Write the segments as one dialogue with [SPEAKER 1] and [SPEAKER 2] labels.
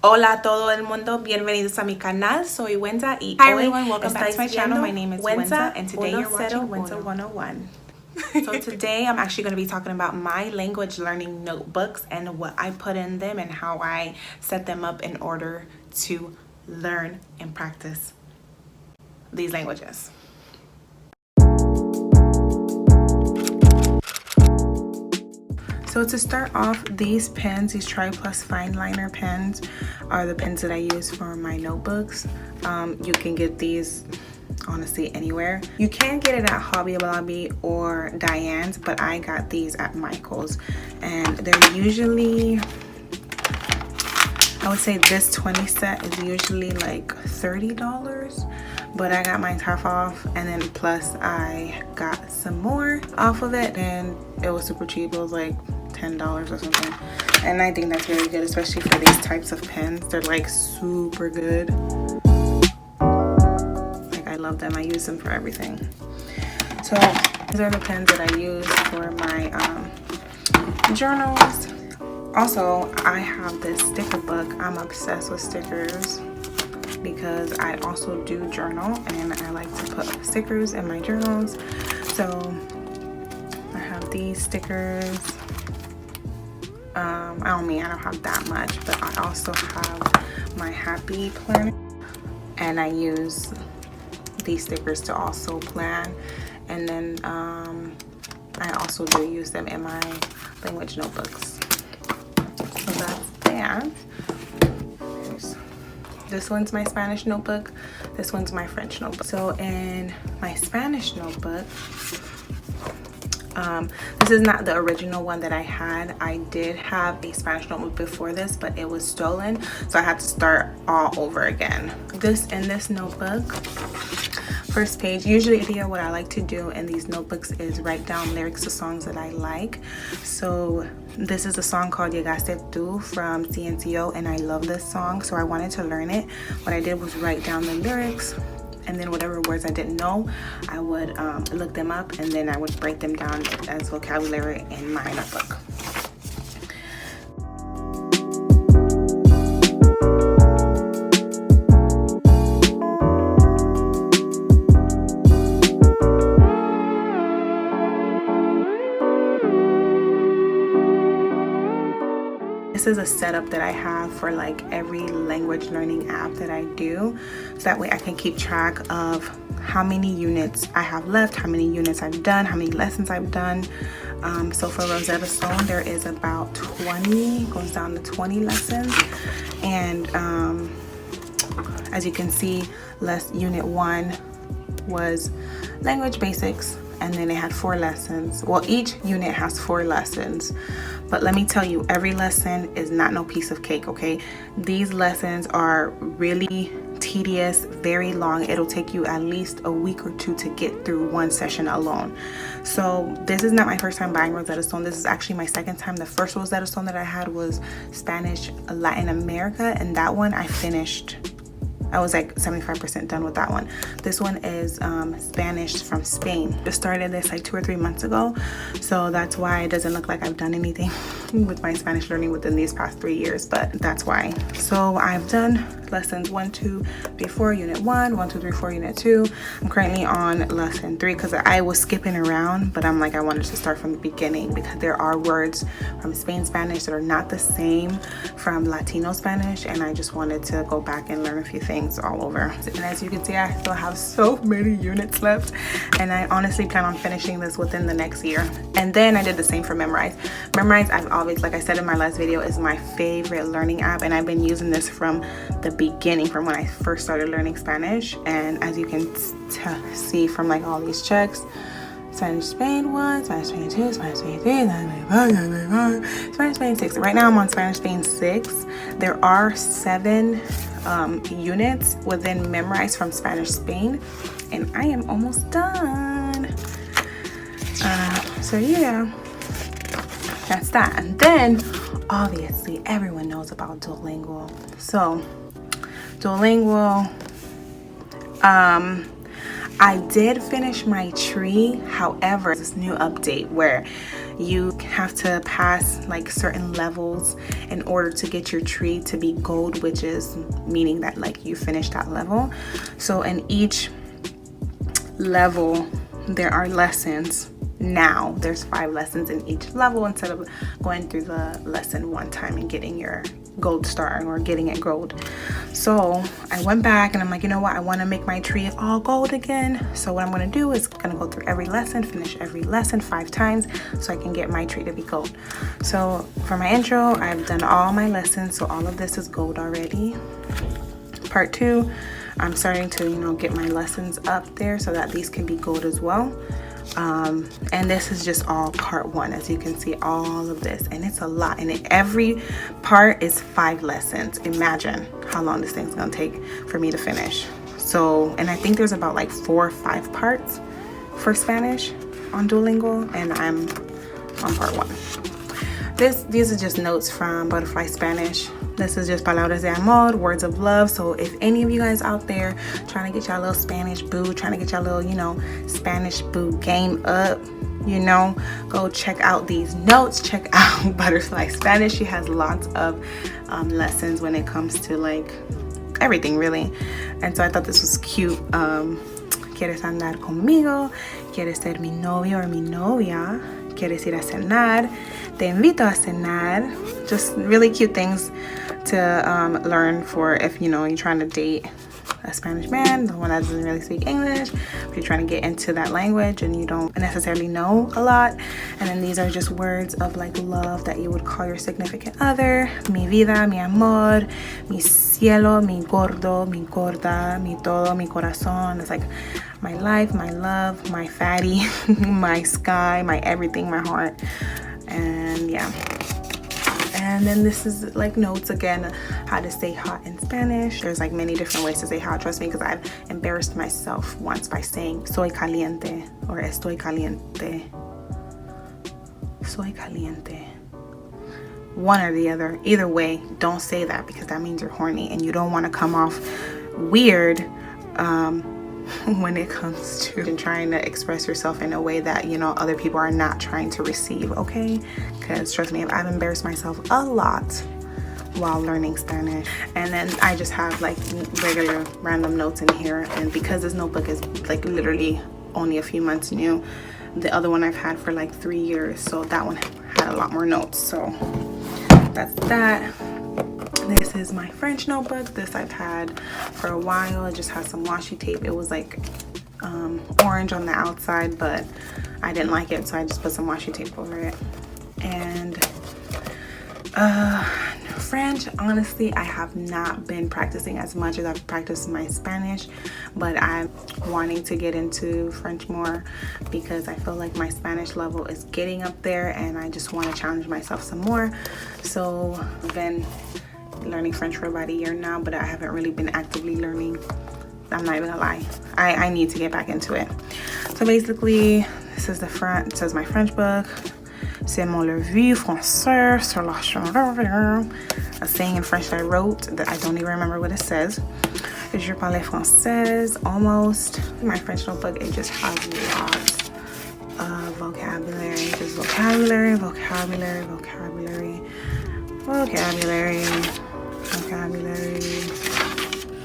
[SPEAKER 1] Hola a todo el mundo, bienvenidos a mi canal, soy Winza y
[SPEAKER 2] Hi everyone, welcome back to my channel. My name is
[SPEAKER 1] Winza
[SPEAKER 2] and today you're watching
[SPEAKER 1] Winza101. So today I'm actually going to be talking about my language learning notebooks and what I put in them and how I set them up in order to learn and practice these languages. So to start off, these pens, these Tri Plus fine liner pens, are the pens that I use for my notebooks. You can get these honestly anywhere. You can get it at Hobby Lobby or Diane's, but I got these at Michael's, and they're usually, I would say this 20 set is usually like $30, but I got mine half off, and then plus I got some more off of it, and it was super cheap. It was like $10 or something, and I think that's really good, especially for these types of pens. They're like super good. Like, I love them. I use them for everything. So these are the pens that I use for my journals. Also, I have this sticker book. I'm obsessed with stickers because I also do journal, and I like to put stickers in my journals. So I have these stickers. I don't have that much, but I also have my happy planner, and I use these stickers to also plan. And then I also do use them in my language notebooks. So that's that. This one's my Spanish notebook. This one's my French notebook. So in my Spanish notebook, this is not the original one that I had. I did have a Spanish notebook before this, but it was stolen, so I had to start all over again. In this notebook, first page, usually what I like to do in these notebooks is write down lyrics to songs that I like. So this is a song called Llegaste Tú from CNCO, and I love this song, so I wanted to learn it. What I did was write down the lyrics, and then whatever words I didn't know, I would look them up, and then I would break them down as vocabulary in my notebook. This is a setup that I have for like every language learning app that I do, so that way I can keep track of how many units I have left, how many units I've done, how many lessons I've done. So for Rosetta Stone, there is about 20, goes down to 20 lessons, and as you can see, unit 1 was language basics, and then it had 4 lessons. Well, each unit has 4 lessons, but let me tell you, every lesson is not no piece of cake, okay? These lessons are really tedious, very long. It'll take you at least a week or 2 to get through one session alone. So this is not my first time buying Rosetta Stone. This is actually my second time. The first Rosetta Stone that I had was Spanish Latin America, and that one I finished. I was like 75% done with that one. This one is Spanish from Spain. Just started this like 2 or 3 months ago, so that's why it doesn't look like I've done anything with my Spanish learning within these past 3 years, but that's why. So I've done lessons 1, 2, 3, 4, unit 1, 1, 2, 3, 4, unit 2. I'm currently on lesson 3 because I was skipping around, but I'm like, I wanted to start from the beginning because there are words from Spain Spanish that are not the same from Latino Spanish, and I just wanted to go back and learn a few things all over. And as you can see, I still have so many units left, and I honestly plan on finishing this within the next year. And then I did the same for Memrise. Memrise, I've always, like I said in my last video, is my favorite learning app, and I've been using this from the beginning, from when I first started learning Spanish. And as you can see from like all these checks, Spanish Spain 1, Spanish Spain 2, Spanish Spain 3, Spanish Spain 6. Right now I'm on Spanish Spain 6. There are 7 units within Memrise from Spanish Spain, and I am almost done. So yeah, that's that. And then obviously everyone knows about Duolingo. So Duolingo, I did finish my tree. However, this new update where you have to pass like certain levels in order to get your tree to be gold, which is meaning that like you finished that level. So in each level there are lessons. Now there's 5 lessons in each level instead of going through the lesson one time and getting your gold star or getting it gold. So I went back and I'm like, you know what, I want to make my tree all gold again. So what I'm going to do is going to go through every lesson, finish every lesson 5 times so I can get my tree to be gold. So for my intro, I've done all my lessons, so all of this is gold already. Part 2, I'm starting to, you know, get my lessons up there so that these can be gold as well. And this is just all part 1, as you can see, all of this, and it's a lot, and every part is 5 lessons. Imagine how long this thing's gonna take for me to finish. So, and I think there's about like 4 or 5 parts for Spanish on Duolingo, and I'm on part 1. These are just notes from Butterfly Spanish. This is just palabras de amor, words of love. So if any of you guys out there trying to get y'all little Spanish boo, trying to get y'all little, you know, Spanish boo game up, you know, go check out these notes. Check out Butterfly Spanish. She has lots of lessons when it comes to like everything really. And so I thought this was cute. ¿Quieres andar conmigo? ¿Quieres ser mi novio or mi novia? ¿Quieres ir a cenar? Te invito a cenar. Just really cute things to learn for if, you know, you're trying to date a Spanish man, the one that doesn't really speak English, if you're trying to get into that language and you don't necessarily know a lot. And then these are just words of like love that you would call your significant other. Mi vida, mi amor, mi cielo, mi gordo, mi gorda, mi todo, mi corazón. It's like my life, my love, my fatty, my sky, my everything, my heart. And yeah. And then this is like notes again, how to say hot in Spanish. There's like many different ways to say hot, trust me, because I've embarrassed myself once by saying soy caliente or estoy caliente. Soy caliente. One or the other. Either way, don't say that because that means you're horny and you don't want to come off weird when it comes to trying to express yourself in a way that, you know, other people are not trying to receive, okay? Because trust me, I've embarrassed myself a lot while learning Spanish. And then I just have like regular random notes in here, and because this notebook is like literally only a few months new, the other one I've had for like 3 years, so that one had a lot more notes. So that's that. This is my French notebook. This I've had for a while. It just has some washi tape. It was like orange on the outside, but I didn't like it, so I just put some washi tape over it. And French, honestly, I have not been practicing as much as I've practiced my Spanish, but I'm wanting to get into French more because I feel like my Spanish level is getting up there and I just want to challenge myself some more. So I've been learning French for about a year now, but I haven't really been actively learning. I'm not even gonna lie, I need to get back into it. So basically, this is the front. It says my French book. C'est mon revue français sur la chanson. A saying in French that I wrote that I don't even remember what it says. Je parle français almost. My French notebook, it just has lots of vocabulary. Just vocabulary, vocabulary, vocabulary, vocabulary, vocabulary,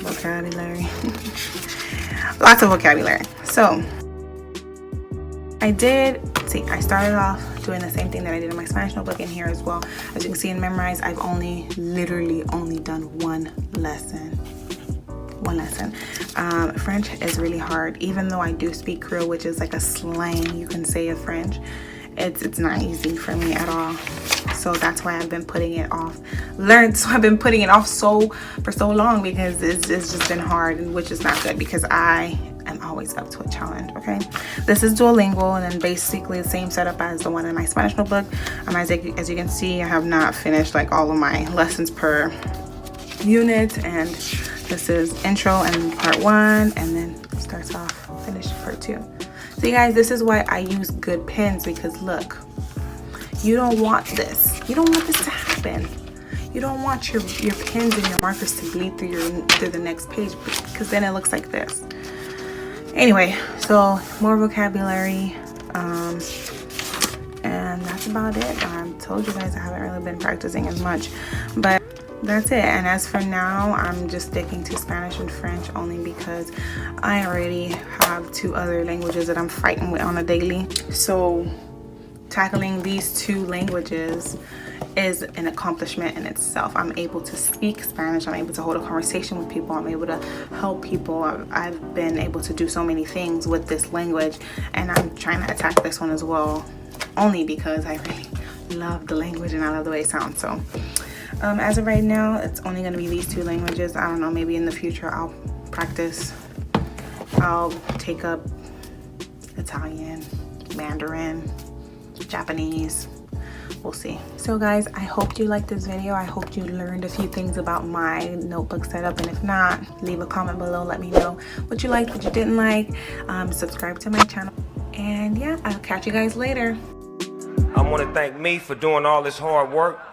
[SPEAKER 1] vocabulary. Lots of vocabulary. So I started off doing the same thing that I did in my Spanish notebook in here as well. As you can see in Memorize, I've literally only done one lesson. French is really hard. Even though I do speak Creole, which is like a slang you can say of French, it's not easy for me at all. So that's why I've been putting it off. I've been putting it off for so long because it's just been hard, and which is not good because I am always up to a challenge. Okay, this is Duolingo, and then basically the same setup as the one in my Spanish notebook. As you can see, I have not finished like all of my lessons per unit, and this is intro and part 1, and then starts off finish part 2. So you guys, this is why I use good pens, because look, you don't want this. You don't want this to happen. You don't want your pens and your markers to bleed through the next page, because then it looks like this. Anyway, so more vocabulary, and that's about it. I told you guys I haven't really been practicing as much, but that's it. And as for now, I'm just sticking to Spanish and French only because I already have 2 other languages that I'm fighting with on a daily. So tackling these 2 languages is an accomplishment in itself. I'm able to speak Spanish, I'm able to hold a conversation with people, I'm able to help people. I've been able to do so many things with this language, and I'm trying to attack this one as well, only because I really love the language and I love the way it sounds. So as of right now, it's only going to be these 2 languages. I don't know, maybe in the future I'll practice, I'll take up Italian, Mandarin, Japanese. We'll see. So guys, I hope you liked this video. I hope you learned a few things about my notebook setup, and if not, leave a comment below. Let me know what you liked, what you didn't like. Subscribe to my channel, and yeah, I'll catch you guys later.
[SPEAKER 3] I want to thank me for doing all this hard work